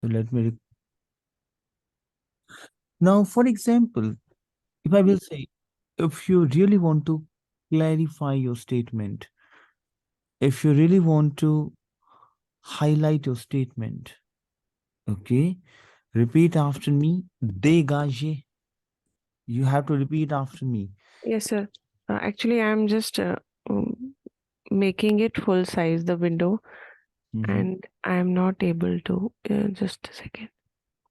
So let me now, for example, if I will say, if you really want to clarify your statement, if you really want to highlight your statement, okay, repeat after me. Dégagez. You have to repeat after me. Yes, sir. Actually, I'm just um, making it full size, the window, Mhm. and I'm not able to. Just a second.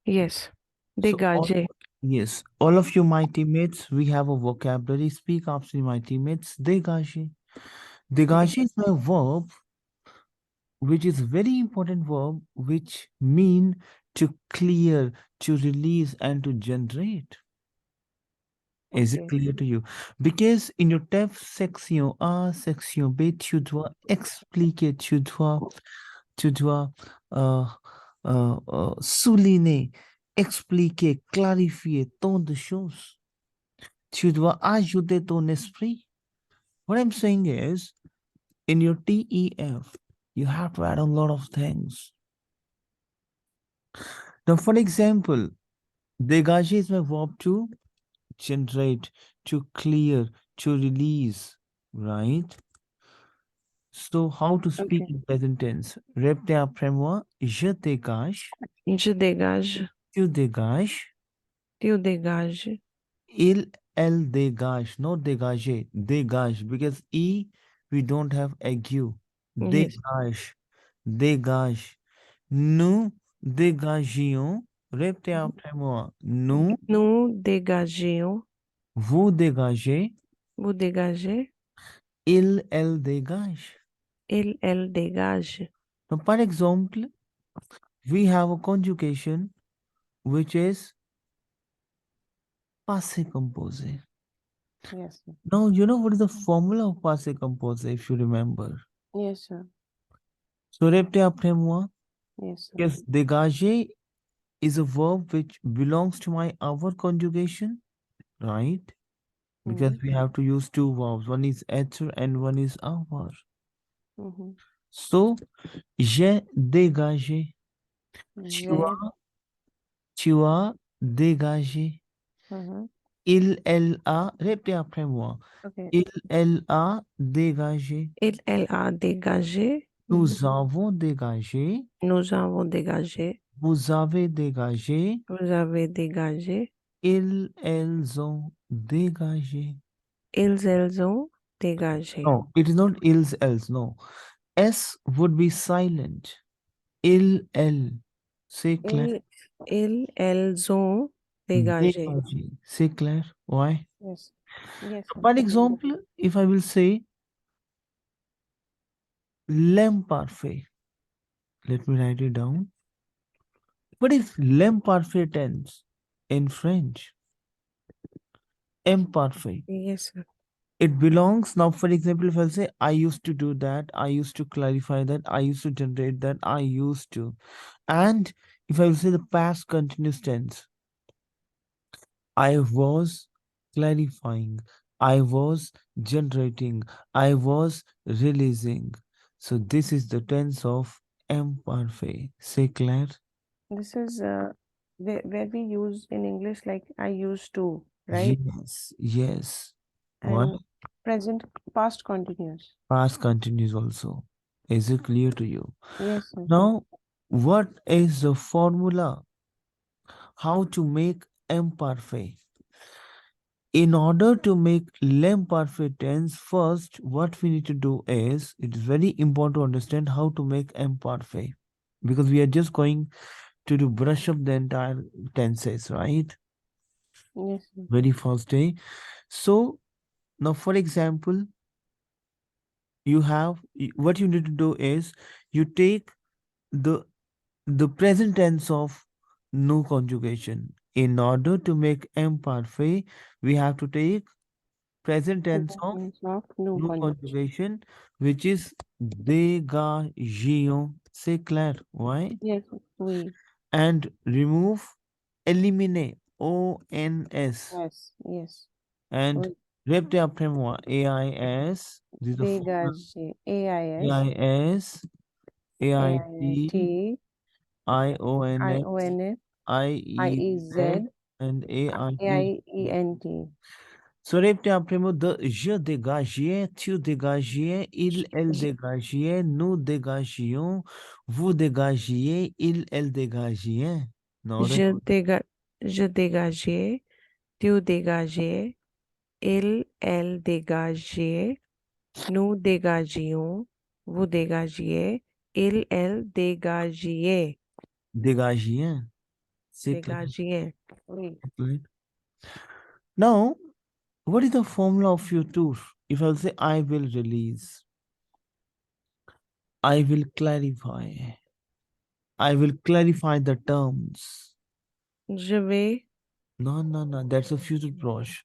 Yes. So, Dégagé. yes, all of you, my teammates, we have a vocabulary. Speak after me, my teammates. Dégagez. Dégagez is a verb which is very important verb which mean to clear, to release, and to generate. Is it Okay. clear to you? Because in your TEF section A, section B, tu dois expliquer, tu dois souligner, expliquer, clarifier tant de choses. Tu dois ajouter ton esprit. What I'm saying is, in your TEF, you have to add a lot of things. Now, for example, dégager is my verb to generate, to clear, to release, right? So, how to speak Okay. in present tense? Répétez après moi. Je dégage. Je dégage. Tu dégages. Tu dégages. Elle dégage. Not dégager. Dégage. Because E, we don't have aigu. Yes. Dégage. Dégage. Nous dégagions. Répétez après moi. Nous, Nous dégagions. vous dégagez. Vous dégagez. Elle dégage. Elle dégage. Now, par exemple, we have a conjugation which is passé composé. Yes, sir. Now, you know what is the formula of passé composé, if you remember. Yes, sir. So, répétez après moi. Yes, sir. Yes, dégager is a verb which belongs to my our conjugation, right? Because Mm-hmm. we have to use two verbs. One is être and one is our. Mm-hmm. So, j'ai dégagé. Tu J'ai. as, tu as dégagé. Mm-hmm. Elle a, répétez après moi. Okay. Elle a dégagé. Elle a dégagé. Nous avons dégagé. Nous avons dégagé. Vous avez dégagé. Vous avez dégagé. Elles ont dégagé. Elles ont dégagé. No, it is not elles, no. S would be silent. Elle. C'est clair. Elles ont dégagé. Dégagé. C'est clair. Why? Yes. Yes, sir. Par exemple, if I will say l'imparfait, let me write it down. What is l'imparfait tense in French? Imparfait. Yes, sir. It belongs now. For example, if I say I used to do that, I used to clarify that, I used to generate that, I used to. And if I will say the past continuous tense, I was clarifying, I was generating, I was releasing. So this is the tense of imparfait. C'est clair? This is where we use in English like I used to, right? Yes, yes. What? And present past continuous. Past continuous also. Is it clear to you? Yes, sir. Now, what is the formula? How to make imperfect? In order to make l'imperfect tense, first, what we need to do is, it is very important to understand how to make imperfect. Because we are just going to do brush up the entire tenses, right? Yes, sir. Very first day. So, now for example, you have, what you need to do is, you take the present tense of no conjugation. In order to make imperfect, we have to take present tense of Present of no no conjugation. conjugation, which is dégagions. C'est clair, why? Yes, we. And remove, éliminer, ONS. Yes, yes. And We. répétez après moi, AIS, this is the formula, Dégagé. AIS. AIS, AIT, AIT. IONS, IONS, IEZ, IEZ, and AIE. AIENT. So repetiamo de je dégagiais, tu dégagiais, elle Je, dégagiait, nous dégagions, vous dégagiez, elle dégagiait. Non, je déga- je dégageais, tu dégageais, elle dégageait, nous dégagions, vous dégagiez, elle dégagiait, dégagiez. C'est clair. dégagiez. Oui. Now, what is the formula of your tour? If I'll say I will release, I will clarify, I will clarify the terms. Je vais, No, no, no, that's a future approach.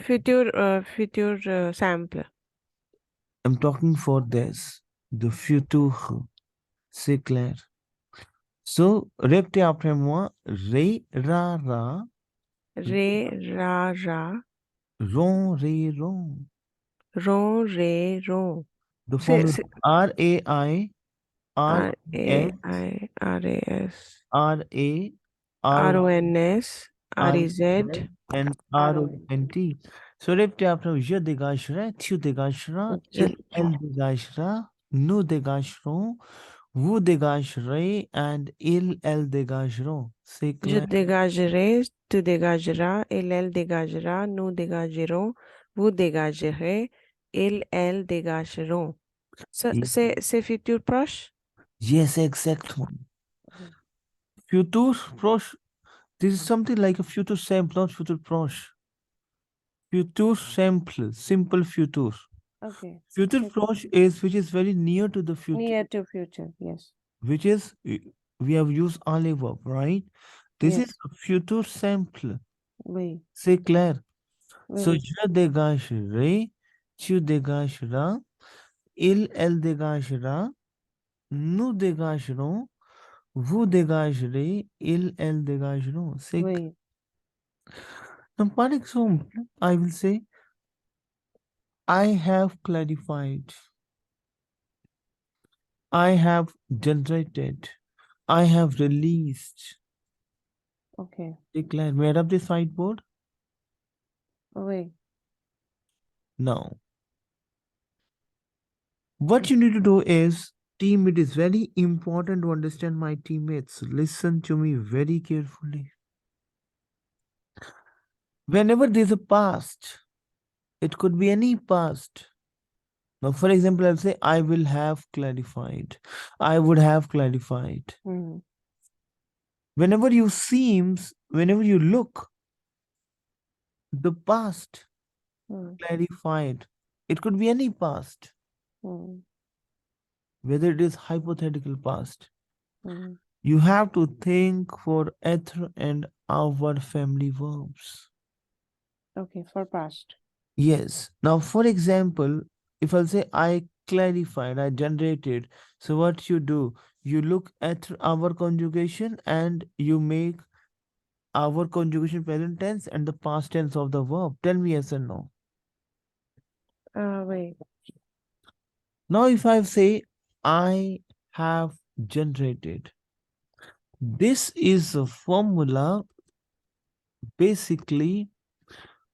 futur simple. I'm talking for this, the future. C'est clair. So, répétez après moi. Ré, ra, ra, Ré, ra, ra, ron, ré, ron. ron, ré, ron. The C'est, formula c'est R, A, I, R, R, A, S, I, R, A, S, R, A, R, R, O, N, S, R, R, E, Z, Z, and R, R, O, O, N, T. So, répétez après moi. Je dégagerai, tu dégageras, je, elle dégagera, nous dégagerons, vous dégagerez, and elles dégageront. C'est je clair? dégagerai, tu dégageras, elle dégagera, nous dégagerons, vous dégagerez, elles dégageront. C'est futur proche? Yes, exactly. Mhm. Future proche. This is something like a future simple, not future proche. Future simple, simple future. Okay. Future Fit- proche is which is very near to the future, Near to future. Yes. which is we have used only verb, right? This is Yes. a future simple. Oui. C'est clair. So Oui. je dégagerai, tu dégageras, elle dégagera, nous dégagerons, vous dégagerez, elles dégageront. C'est clair. Oui. Now, par example, I will say, I have clarified, I have generated, I have released. Okay. Declare. Made up this whiteboard? Oui. No. What you need to do is, team, it is very important to understand my teammates. Listen to me very carefully. Whenever there's a past, it could be any past. Now, for example, I'll say, I will have clarified. I would have clarified. Mm. Whenever you look, the past Mm. clarified. It could be any past, Mm. whether it is hypothetical past. Mm. You have to think for ether and our family verbs. Okay. For past. Yes. Now, for example, if I say I clarified, I generated, so what you do, you look at our conjugation and you make our conjugation present tense and the past tense of the verb. Tell me yes or no. Oui. Now, if I say I have generated, this is a formula. Basically,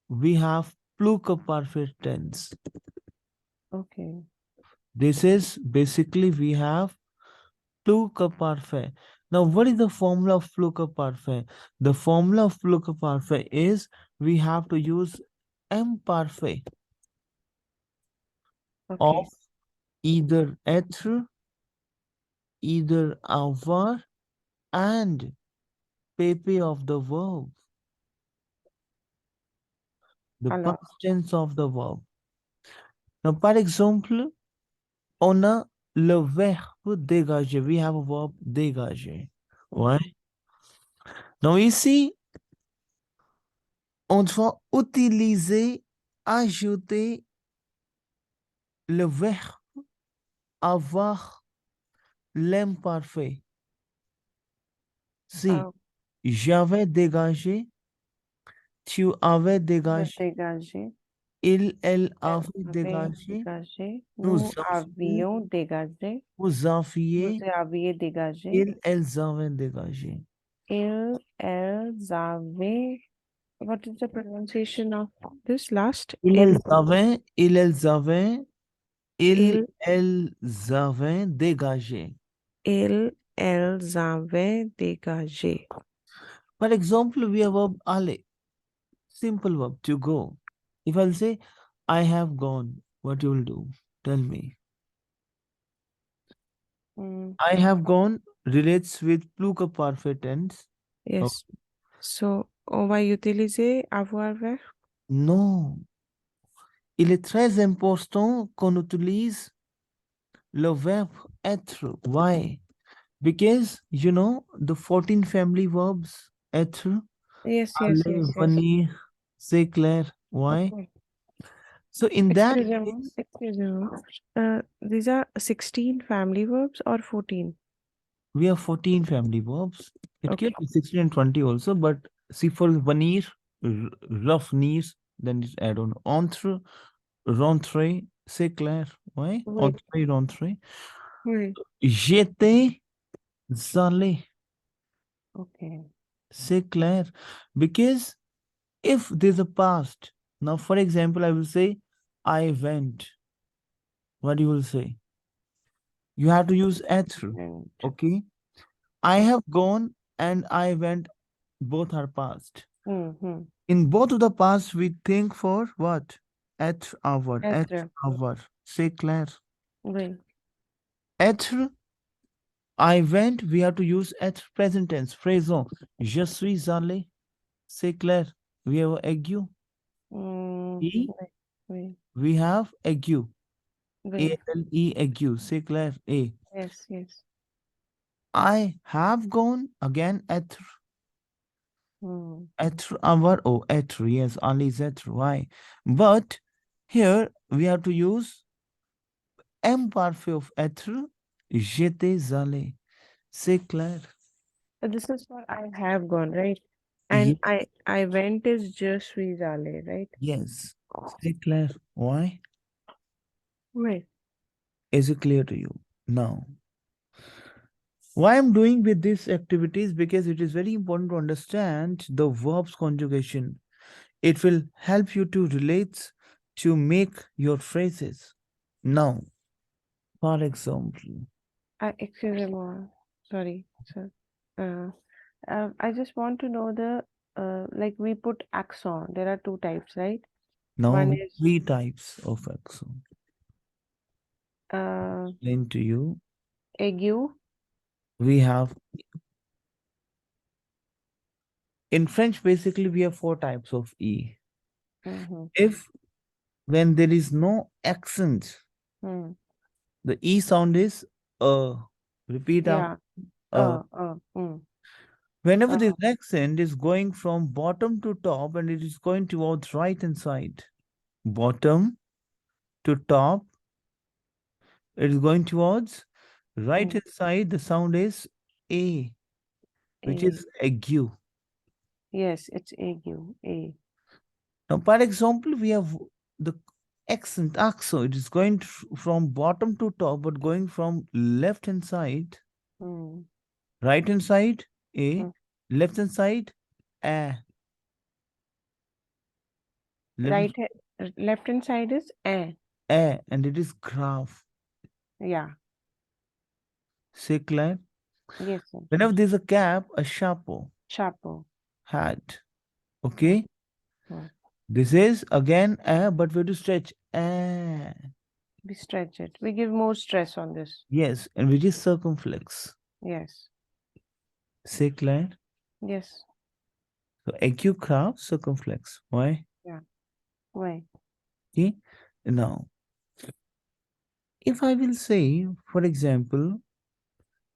we have pluperfect tense. Okay. This is basically we have pluperfect. Now, what is the formula of pluperfect? The formula of pluperfect is we have to use imperfect of Okay. either être, either avoir, and pp of the verb, the past Alors. tense of the verb. Now, par exemple, on a le verbe dégager. We have a verb dégager. Mm. Ouais. Donc ici, on doit utiliser, ajouter le verbe avoir l'imparfait. Si Ah, j'avais dégagé, tu avais je dégagé, dégager. Il Elle avait avait dégagé. dégagé. Nous Nous avions, avions dégagé. vous Vous aviez, aviez dégagé. elles avaient dégagé. Elles avaient. What is the pronunciation of this last? Elles avaient, elles avaient, Il, elles avaient dégagé. elles avaient dégagé. For example, we have verb aller, simple verb to go. If I'll say, I have gone, what you will do? Tell me. Mm, I have gone relates with plural perfect tense. Oh, yes. So, on va utiliser avoir vers. non, il est très important qu'on utilise le verbe être. Why? Because you know the 14 family verbs être, Yes, yes, aller, yes, yes. venir, c'est clair. Why? Okay. So in that Excusez-moi. case, Excusez-moi. These are 16 family verbs or 14? we have 14 family verbs. It can Okay. be 16 and 20 also, but see for venir, rough knees, then it's add on entre, rentrée, c'est clair. Why? Wait, Entrée, rentrée. wait. J'étais allé, Okay. c'est clair. Because if there's a past, now for example, I will say, I went. What you will say? You have to use être. And Okay. I have gone and I went, both are past. mm-hmm. In both of the past, we think for what? Être avoir, être Être. avoir. C'est clair. Wait. Être, I went, we have to use être present tense. Phrasal. Je suis allé. C'est clair. We have aigu. E, Wait, wait, we have aigu. wait. A-L-E, aigu. C'est clair. A. Yes, yes. I have gone, again, être. Mm. Être avoir, oh, être, yes, only is être. Why? But here, we have to use imparfait of être. J'étais allé. C'est clair. This is what I have gone, right? And Ye- I went is je suis allé, right? Yes. C'est clair. Why? Wait. Is it clear to you? Now, why I'm doing with these activities? Because it is very important to understand the verbs conjugation. It will help you to relate to make your phrases. Now, for example, Excuse me. Sorry, sir. Uh, I just want to know the like we put accent. There are two types, right? now One we is three types of accent. uh Explain to you. aigu. We have in French basically we have four types of E. Mm-hmm. If when there is no accent, Mm. the E sound is repeat after Yeah. uh. Mm. Whenever Uh, this accent is going from bottom to top and it is going towards right hand side, bottom to top, it is going towards right mm. hand side. The sound is A, which A. is ague. Yes, it's aigu. A. Now, for example, we have the accent. It is going from bottom to top, but going from left hand side, Mm. right hand side, A, Mm. left hand side, A, left, Left hand side is eh. A, and it is graph. Yeah. C'est clair? Yes, sir. Whenever there's a cap, a chapeau, Chapeau. hat. Mm. Okay? Mm. This is again A, but we have to stretch A. We stretch it. We give more stress on this. Yes, and which is circumflex. Yes. C'est clair? Yes. So acute craft, circumflex. Why? Yeah. Why? Okay. Now, if I will say, for example,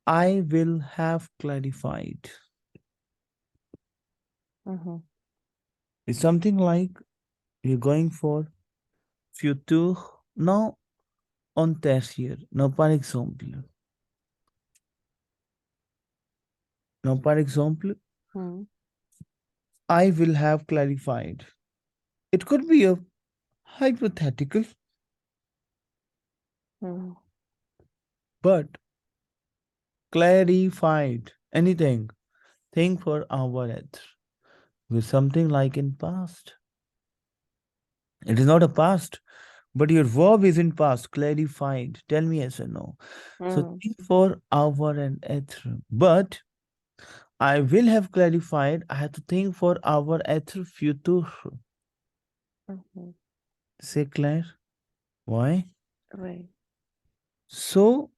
I will have clarified. Mm-hmm. It's something like you're going for futur. Now, on tertiaire. Now, par exemple, Mm. I will have clarified. It could be a hypothetical, Hmm. but clarified. Anything. Think for our answer with something like in past. It is not a past, but your verb is in past, clarified. Tell me yes or no. So Hmm. think for our and ether. But I will have clarified. I have to think for our ether future. Mhm. C'est clair? Why? Oui. So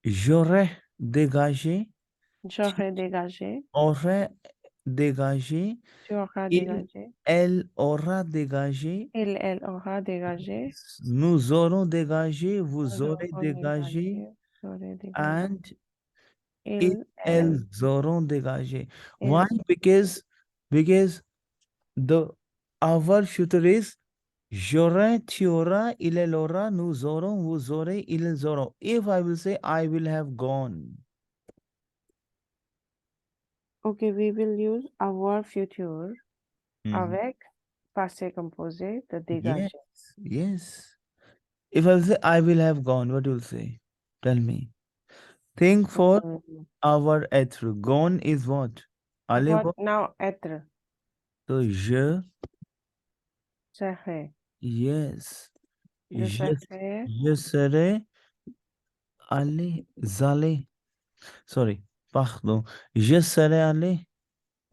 j'aurais dégagé, tu J'aurais dégagé. aurais dégagé, Tu auras il, dégagé. elle aura dégagé, Elle aura dégagé. nous aurons dégagé, vous Nous aurez aurons dégagé, dégagé. J'aurai dégagé. and Elle, elles auront dégagé. Why? elle. Because the our future is j'aurai, tu auras, il elle aura, nous aurons, vous aurez, ils auront. If I will say I will have gone. Okay, we will use avoir futur Mhm. avec passé composé de Yes, dégager. yes. If I will say I will have gone, what will you say? Tell me. Think for Hmm. our être. Gone is what? Allez What voir. now être? So Serai. yes. Je Je, serai. je serai allé, allé. Sorry, pardon. Je serai allé.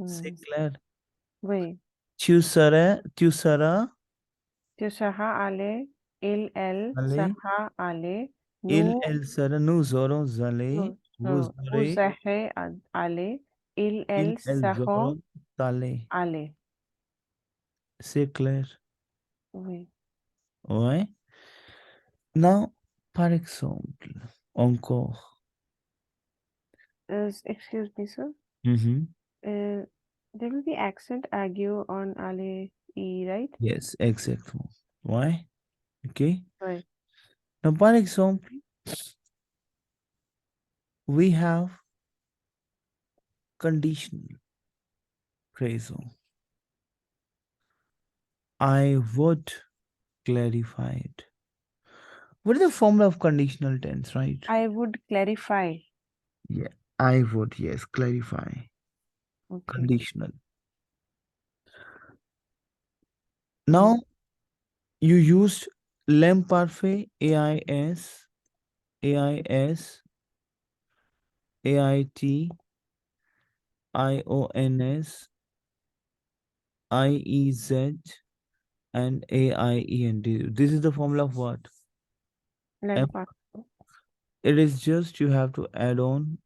C'est Hmm. clair. Oui. Tu seras Tu seras allé. Il, elle allé. sera allé. Il, Nous, elle sera, nous aurons allé. Vous vous aurez, serez allé. Ils, il, elles elles seront auront allé. allés. C'est clair. Oui. Ouais. Now, par exemple, encore. Excuse me, sir. Mhm. Uh, there will be accent ague on allé, right? Yes, exactly. Why? Okay. Right. Now, par exemple, we have conditional phrasal. I would clarify it. What is the formula of conditional tense, right? I would clarify. Yeah, I would, yes, clarify. Okay. Conditional. Hmm. Now, you used l'imparfait, AIS, AIS, AIT, IONS, IEZ, and AIEND. This is the formula of what? Em- Lampard. It is just you have to add on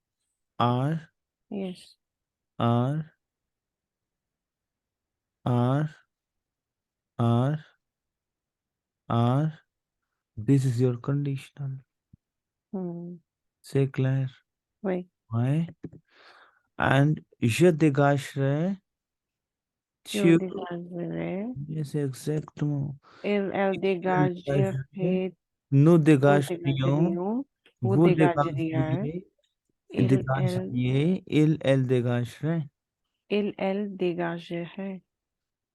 R, Yes. R, R, R, R. This is your conditional. Hmm. C'est clair. Oui. Ouais. And je dégagerai, Je tu, dégagerai. yes, exactement. Elle Je dégagerai, dégagerait. nous Nous dégagerions, dégagerions. Vous vous dégageriez. dégageriez, Elle, dégageriez, elle dégagerait. elle dégagerait.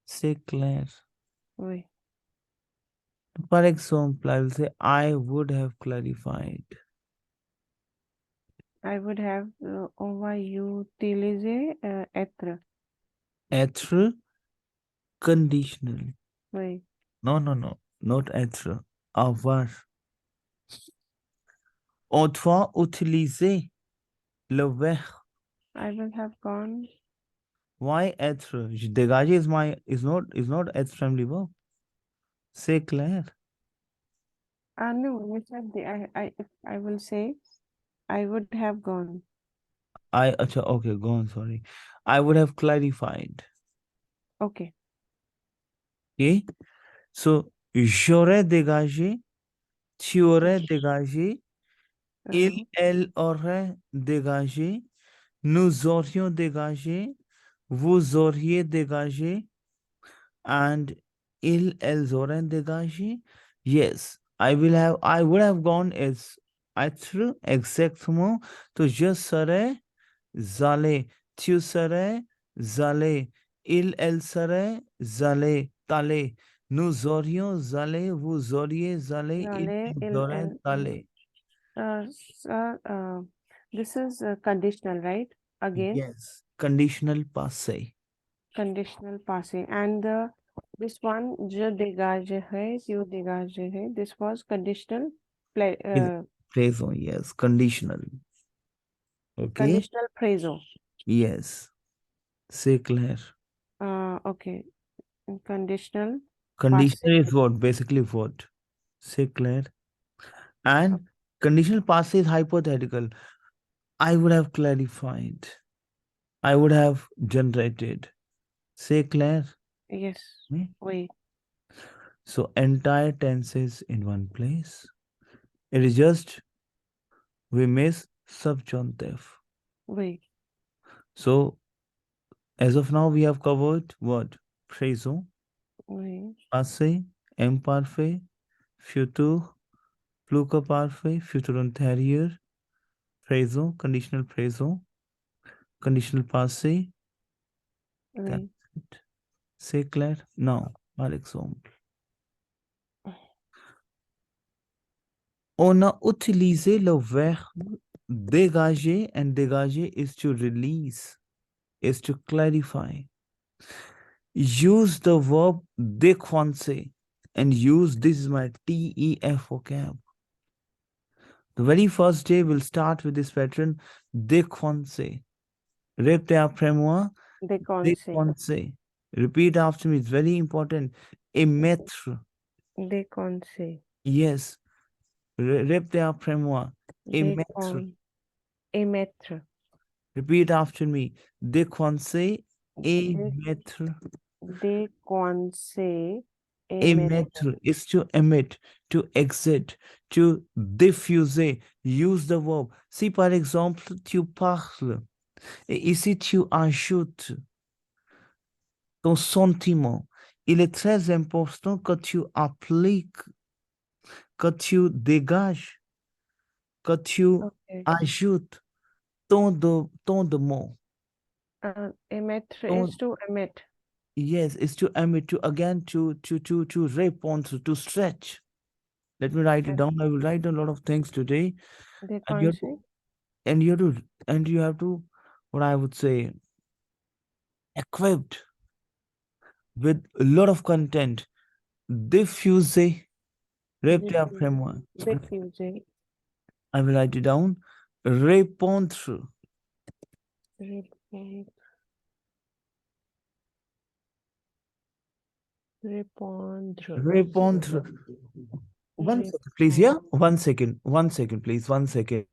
C'est clair. Oui. For example, I will say, I would have clarified. I would have, on va utiliser être. Être conditional. Oui. No, no, no, not être. Avoir. Autrefois, utiliser le verbe. I will have gone. Why être? Dégager is not être family verb. C'est clair. No, you said if I will say, I would have gone. Acha, okay, go on, sorry. I would have clarified. Okay. Okay? So, j'aurais dégagé, tu aurais dégagé, il, Uh, elle aurait dégagé, nous aurions dégagé, vous auriez dégagé, and il, elles auraient dégagé. Yes, I would have gone as être exactement. तो je serais allé, tu serais allé, il, elle serait allé, tale. Nous aurions allé, vous auriez allé, Rale, ils il, auraient and allé. sir, this is conditional, right? Again, Yes. Conditional passé. conditional passé. And this one, je dégage hai, you dégage hai, this was conditional, play, Is phrasal, yes. Conditional. Okay. conditional phrasal. Yes. C'est clair. Okay, conditional passé. Conditional is what? Basically what? C'est clair. And Okay. conditional passé is hypothetical. I would have clarified. I would have generated. C'est clair. Yes, Hmm? wait, So entire tenses in one place. It is just we miss subjunctive. wait, So as of now we have covered what? Phrasal, wait, passé, imparfait, futur, plural parfait, futur antérieur, phrasal, conditional passé. That's wait. it. C'est clair? Now, par exemple. On a utilisé le verbe dégager, and dégager is to release, is to clarify. Use the verb décoincer and use this is my TEF vocab. The very first day we'll start with this pattern décoincer. Répétez après moi, Déconcer, décoincer. Repeat after me, it's very important. Émettre. déconcer, Yes. Répétez après moi. Émettre. décon, émettre, Repeat after me. Décoincer, dé, émettre. déconcer, émettre. Émettre is to emit, to exit, to diffuser. Use the verb. Si par exemple tu parles et ici tu ajoutes ton sentiment, il est très important que tu appliques, que tu dégages, que tu Okay. ajoutes ton de mots. Émettre is Ton, to emit. yes, is to emit, to again to répondre, to stretch. Let me write it Uh, down. I will write a lot of things today, and you have to, Déconcer, and you have to, and you have to, what I would say, equipped with a lot of content. Diffuser, répétez après diffuser, moi. diffuser, I will write it down. Répondre, répondre, répondre, répondre. One second, please. Yeah, répondre. 1 second. 1 second, please. 1 second.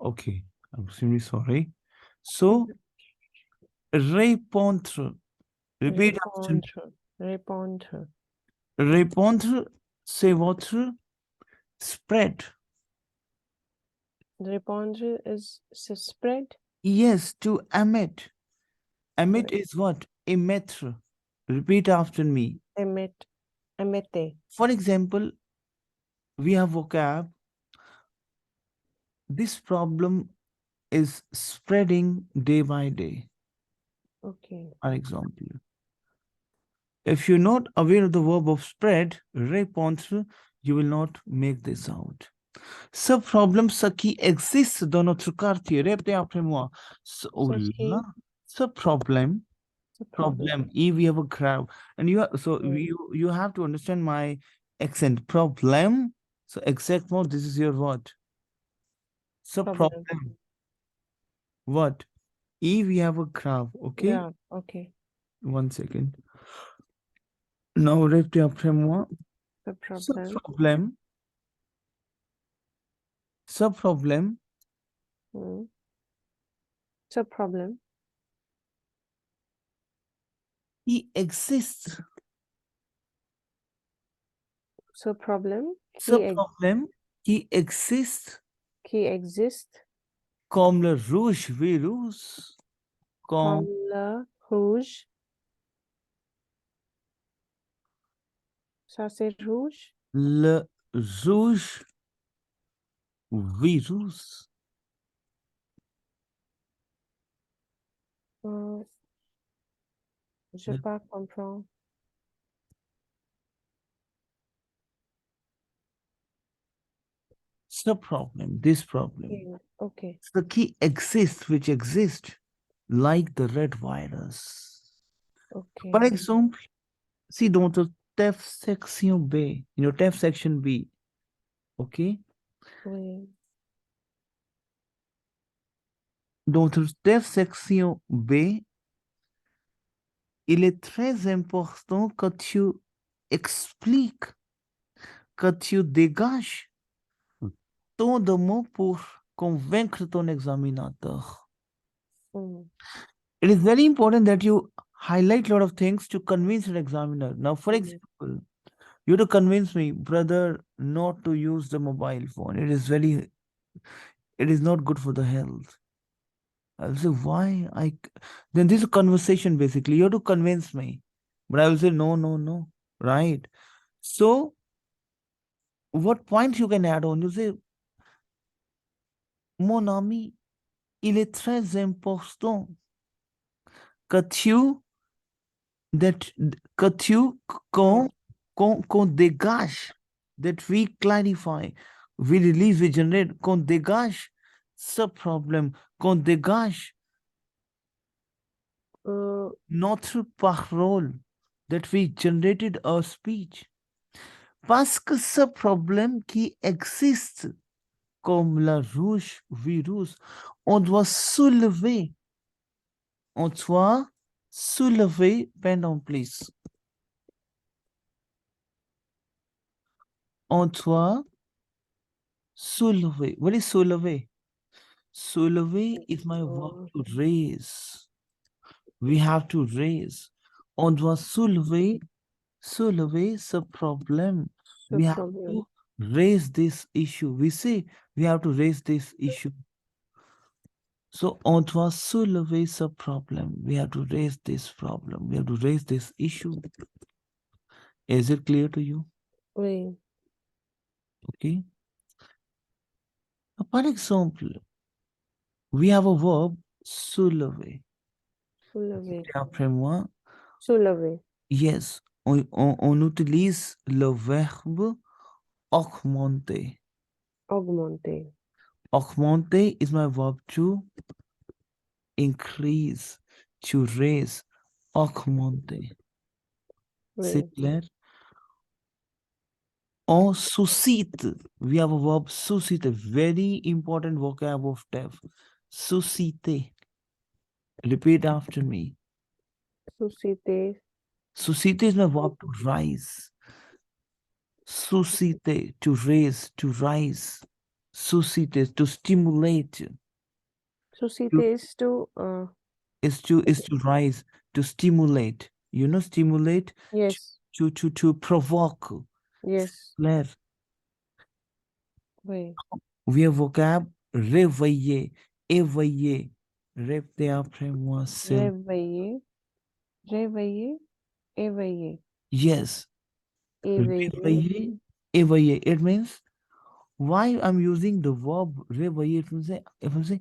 Okay, I'm extremely sorry. So, répondre. Repeat after me. Répondre, répondre. Répondre, c'est votre spread. Répondre is spread. Yes, to emit. Emit is what? Emettre. Repeat after me. Emit, emette. For example, we have vocab. This problem is spreading day by day. Okay. For example, if you're not aware of the verb of spread, répondre, you will not make this out. Ce problème, ce qui existe dans notre quartier, répétez après moi. Oh So là, key, ce problème, the problem. problem, if we have a crowd, and Mm. you have to understand my accent. Problem, so exact mode, this is your what? So Problem. problem, what? If we have a graph, okay? Yeah, okay. 1 second. Now répétez après moi. The Ce problem. problème, ce problème Hmm. It's a problem. qui existe, It's a problem ce problème qui existe qui existe comme le rouge virus, comme comme le rouge. Ça, c'est rouge. le rouge virus. Euh, je pas comprends. Ce problème, this problem. Yeah, okay. Ce qui existe, which exist, like the red virus. Par Okay. exemple, si dans le TEF section B, TEF section B, ok? Oui. Dans le TEF section B, il est très important que tu expliques, que tu dégages tant de mots pour convaincre ton examinateur. Hmm. It is very important that you highlight a lot of things to convince your examiner. Now, for Hmm. example, you have to convince me, brother, not to use the mobile phone. It is not good for the health. I'll say, why? Then this is a conversation basically. You have to convince me. But I will say, no, no, no. Right. So, what points you can add on? You say, mon ami, il est très important que tu, that, que tu, Ah. qu'on dégage, that we clarify, we release, we generate, qu'on dégage ce problème, qu'on dégage Euh, notre parole, that we generated a speech. Parce que ce problème qui existe comme la rouge virus, on doit soulever, on doit soulever, pen down please. On doit soulever. What is soulever? Soulever is my verb to raise. We have to raise. On doit soulever ce problème. ce We have problème. to raise this issue. We say we have to raise this issue. So on doit soulever ce problème. We have to raise this problem. We have to raise this issue. Is it clear to you? Oui. Okay. Now, par exemple, we have a verb soulever. Soulever. Après moi, Soulever. yes, on utilise le verbe augmenter. Augmenter. Augmenter is my verb to increase, to raise. Augmenter. C'est Oui. clair? On suscite. We have a verb suscite, very important vocab of TEF. Susciter. Repeat after me. Susciter. Susciter is my verb to rise. Susciter, to raise, to rise. Susciter, to stimulate. To, Susciter is to. is to rise, to stimulate. Stimulate, Yes. to provoke. Yes. Claire. Oui. We have vocab réveiller, éveiller. Répétez après moi, s'il. Réveiller. Réveiller. Éveiller. Yes. Éveiller. Réveiller, éveiller. It means why I'm using the verb réveiller. If I say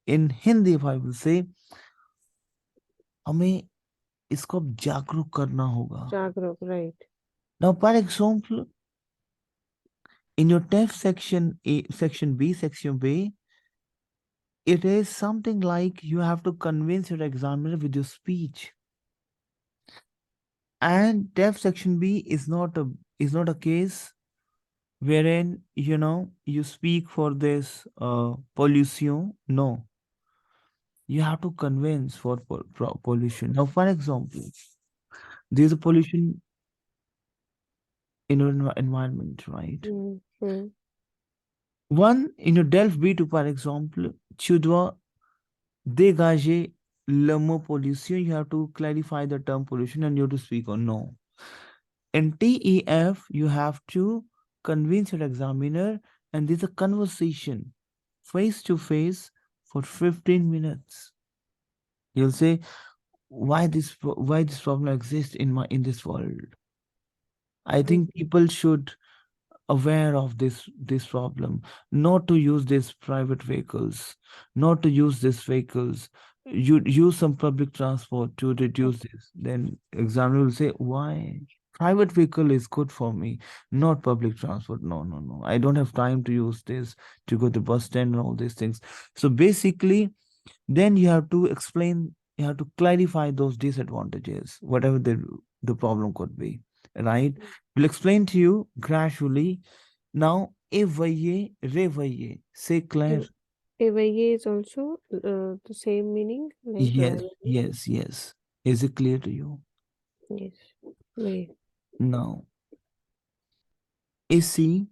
in Hindi, if I will say, हमें इसको अब जागरूक करना होगा. जागरूक. Right. Now, for example, in your TEF section A, section B, section B, it is something like you have to convince your examiner with your speech. And TEF section B is not a case wherein you speak for this pollution. No, you have to convince for pollution. Now, for example, there's a pollution in our environment, right? Mm. Mm. One, in your Delph B2, par exemple, tu dois dégager le mot pollution. You have to clarify the term pollution and you have to speak or no. In TEF, you have to convince your examiner, and there's a conversation face to face for 15 minutes. You'll say, why this problem exists in this world. I think Okay. people should aware of this problem, not to use these private vehicles, not to use these vehicles. You use some public transport to reduce this. Then examiner will say, why? Private vehicle is good for me, not public transport. No, no, no. I don't have time to use this to go to bus stand and all these things. So basically, then you have to explain, you have to clarify those disadvantages, whatever the problem could be, right? We'll explain to you gradually. Now, éveiller, réveiller, c'est clair? Ev- Evaye is also the same meaning, like Yes, gradually. yes, yes. Is it clear to you? Yes. Way. Now, ici,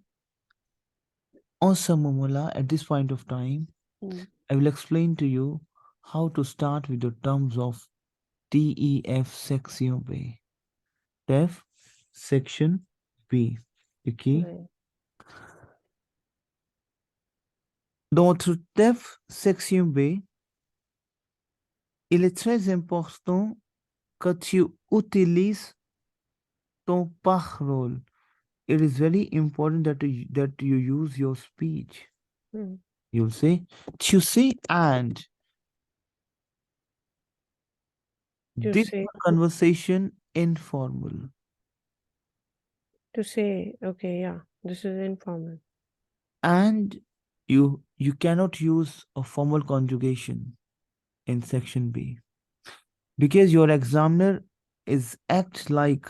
en ce moment-là, at this point of time, Mm. I will explain to you how to start with the terms of TEF section B. TEF section B. Okay? Right. Dans notre TEF section B, il est très important que tu utilises ton parole. It is very important that you use your speech. Mm. You'll say, tu sais, and To this say, conversation informal. okay, yeah, this is informal. And you cannot use a formal conjugation in section B because your examiner is act like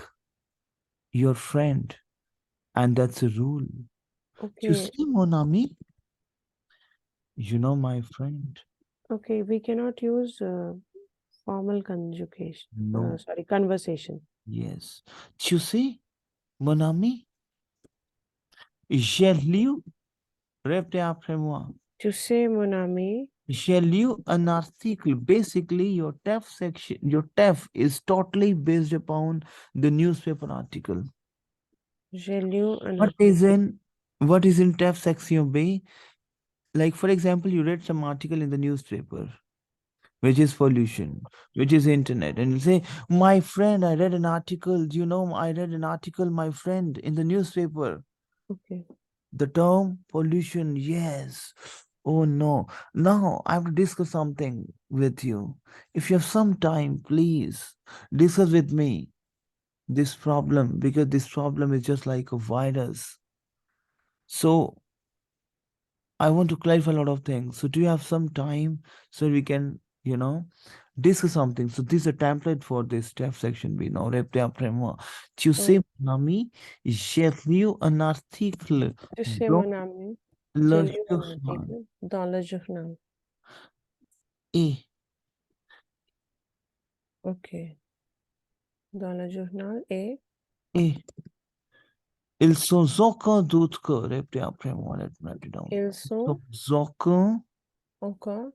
your friend, and that's a rule. Tu Okay, sais, mon ami, you know my friend. okay, we cannot use formal conjugation. No, Sorry, conversation. yes. Tu sais, mon ami, j'ai lu, répétez après moi. To say, mon ami, J'ai lu an article. Basically, your TEF section, your TEF is totally based upon the newspaper article. j'ai lu un What is article. in what is in TEF section B? Like for example, you read some article in the newspaper, which is pollution, which is internet, and you say, "My friend, I read an article. Do you know? I read an article, my friend, in the newspaper. Okay, The term pollution, yes. Oh no. Now I have to discuss something with you. If you have some time, please discuss with me this problem because this problem is just like a virus. So I want to clarify a lot of things. So do you have some time so we can, discuss something? So this is a template for this step section B. Now, répétez après moi. Tu sais, oh, mon ami, j'ai lu un article to say, dans mon ami, j'ai le lu un journal. article dans le journal. Et Ok, dans le journal et Et ils sans aucun doute que, répétez après moi, let me down. ils sont Sans aucun encore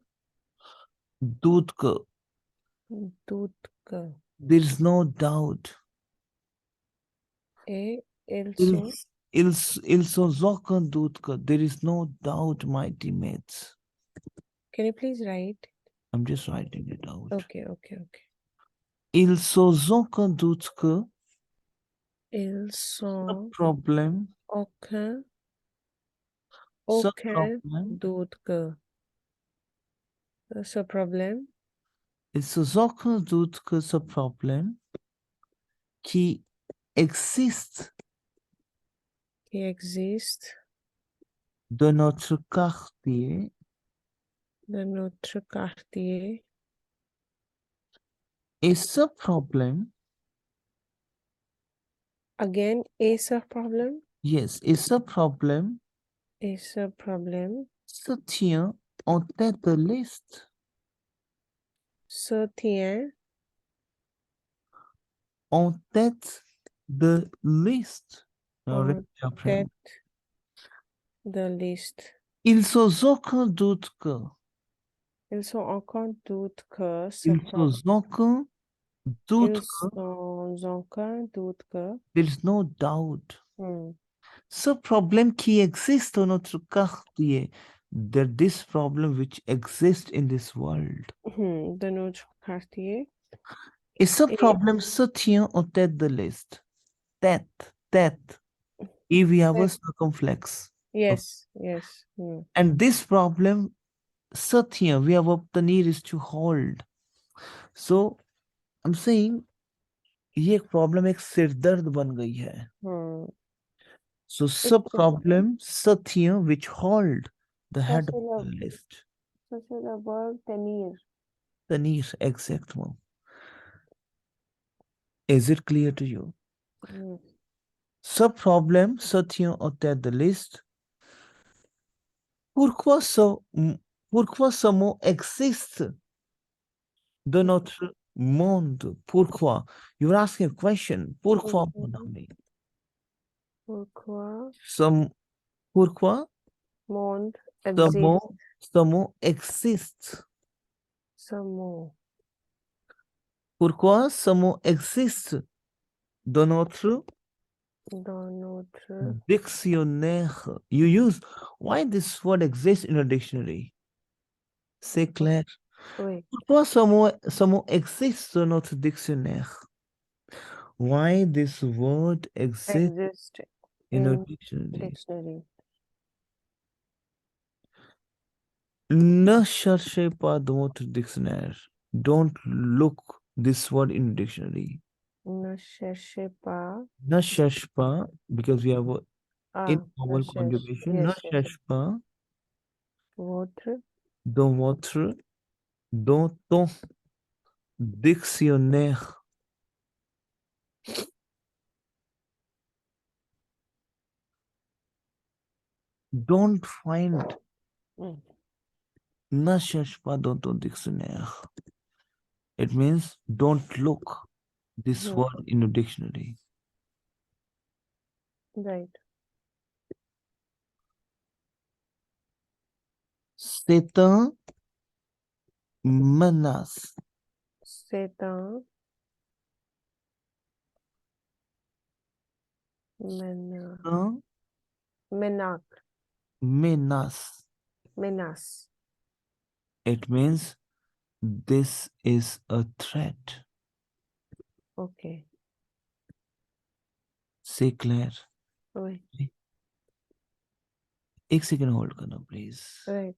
doute que, doute que there is no doubt. et ils Ils, sont. ils sans aucun doute que, there is no doubt, my teammates. Can you please write? I'm just writing it out. Okay, okay, okay. Ils sans aucun doute que, Ils ce sont problème, aucun, ce aucun problème, doute que ce problème ils sans aucun doute que ce problème qui existe qui existe de notre quartier dans notre quartier. et ce problème. Again, est ce problème? Yes, et ce problème Et ce problème se tient en tête de liste. se tient En tête de liste. Alors, en répétez après moi. tête de liste. Ils sont aucun doute que. Ils sont aucun doute que ce Ils problème. sont aucun doute Ils que. sont aucun doute que. There's no doubt. Hmm. Ce problème qui existe dans notre quartier, that this problem which exists in this world. De notre quartier. Et ce Et problème se tient en tête de liste. Tête, tête. Et we have a ouais, circumflex. Okay. yes, yes. And this problem se tient, we have obtenir is to hold. So I'm saying ये एक problem एक सिरदर्द बन गई है. Hmm. So एक sub problem satya which hold the ça head of c'est le, the list. ça c'est le verbe tenir. Tanir exactement. Is it clear to you? Hmm. Sub problem satya en tête de liste. Pourquoi pourquoi ce mot existe dans notre monde? Pourquoi? You're asking a question. Pourquoi, mon Mhm. ami? Pourquoi Some, pourquoi monde ce existe mot, ce mot existe? ce mot Pourquoi ce mot existe dans notre dans notre dictionnaire? You use why this word exists in a dictionary? C'est clair. oui, Pourquoi ce mot existe dans notre dictionnaire? Why this word exists exist in a in dictionary? dictionary. Ne cherchez pas dans votre dictionnaire. Don't look this word in dictionary. Ne cherchez pas. Ne cherche pas, because we have a Ne informal cherche. conjugation. Ne Yes, yes. cherche pas Votre dans dans ton dictionnaire. Don't find. mm, Ne cherche pas dans ton dictionnaire. It means don't look this mhm, word in a dictionary. right. C'est un menace. C'est un mena Un menace. menace. Menace. It means this is a threat. Okay. C'est clair. Oui. एक second hold करना please. Right.